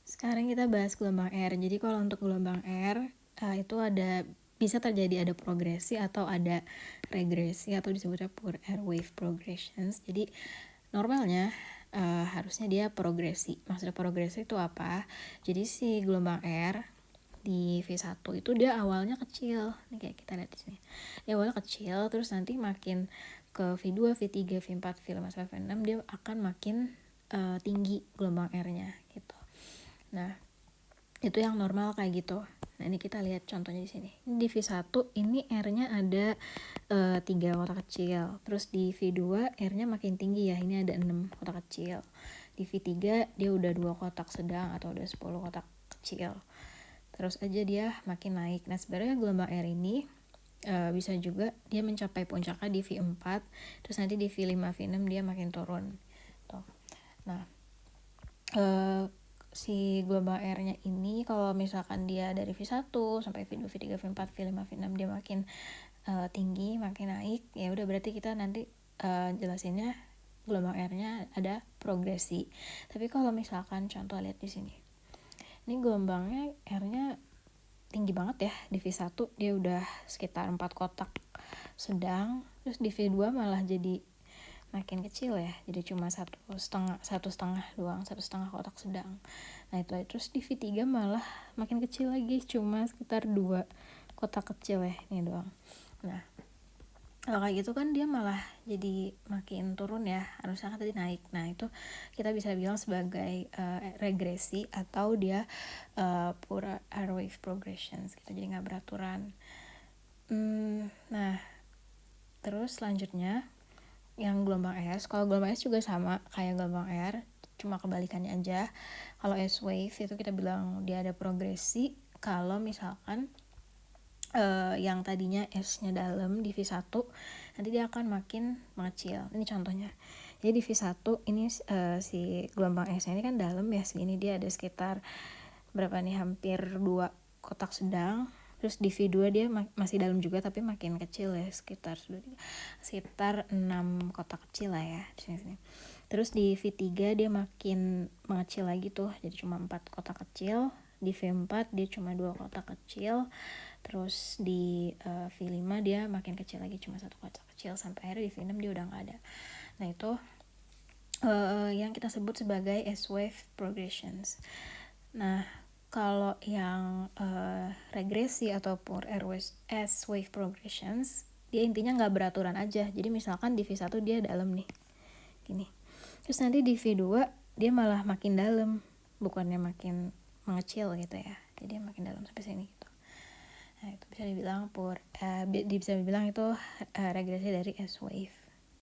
Sekarang kita bahas gelombang R. Jadi kalau untuk gelombang R itu bisa terjadi ada progresi atau ada regresi atau disebutnya pure air wave progressions. Jadi normalnya harusnya dia progresi. Maksudnya progresi itu apa? Jadi si gelombang R di V1 itu dia awalnya kecil. Nih kayak kita lihat di sini. Dia awalnya kecil, terus nanti makin ke V2, V3, V4, V5, V6 dia akan makin tinggi gelombang R-nya gitu. Nah, itu yang normal kayak gitu. Nah, ini kita lihat contohnya di sini. Di V1 ini R-nya ada 3 kotak kecil. Terus di V2 R-nya makin tinggi ya. Ini ada 6 kotak kecil. Di V3 dia udah 2 kotak sedang atau udah 10 kotak kecil. Terus aja dia makin naik. Nah, sebenarnya gelombang R ini bisa juga dia mencapai puncaknya di V4, terus nanti di V5, V6 dia makin turun. Tuh. Nah, si gelombang R-nya ini kalau misalkan dia dari V1 sampai V2, V3, V4, V5, V6 dia makin tinggi, makin naik, ya udah berarti kita nanti jelasinnya gelombang R-nya ada progresi. Tapi kalau misalkan contoh lihat di sini. Ini gelombangnya R-nya tinggi banget ya. Di V1 dia udah sekitar 4 kotak sedang, terus di V2 malah jadi makin kecil ya, jadi cuma satu setengah doang, 1,5 kotak sedang. Nah itu terus di V3 malah makin kecil lagi, cuma sekitar 2 kotak kecil ya, ini doang. Nah kalau kayak gitu kan dia malah jadi makin turun ya, harusnya kan tadi naik. Nah itu kita bisa bilang sebagai regresi atau dia pure air wave progressions gitu, jadi nggak beraturan. Nah terus selanjutnya yang gelombang S. Kalau gelombang S juga sama kayak gelombang R, cuma kebalikannya aja. Kalau S wave itu kita bilang dia ada progresi kalau misalkan yang tadinya S-nya dalam di V1 nanti dia akan makin mengecil. Ini contohnya. Jadi di V1 ini si gelombang S ini kan dalam ya, segini dia ada sekitar berapa nih, hampir 2 kotak sedang. Terus di V2 dia masih dalam juga tapi makin kecil ya, sekitar 6 kotak kecil lah ya di sini. Terus di V3 dia makin mengecil lagi tuh, jadi cuma 4 kotak kecil. Di V4 dia cuma 2 kotak kecil. Terus di V5 dia makin kecil lagi, cuma 1 kotak kecil, sampai akhirnya di V6 dia udah nggak ada. Nah itu yang kita sebut sebagai S-wave progressions. Nah kalau yang regresi ataupun S-wave progressions, dia intinya nggak beraturan aja. Jadi misalkan di V1 dia dalam nih, gini. Terus nanti di V2 dia malah makin dalam, bukannya makin mengecil gitu ya. Jadi makin dalam sampai sini gitu. Nah itu bisa dibilang bisa dibilang itu regresi dari S-wave.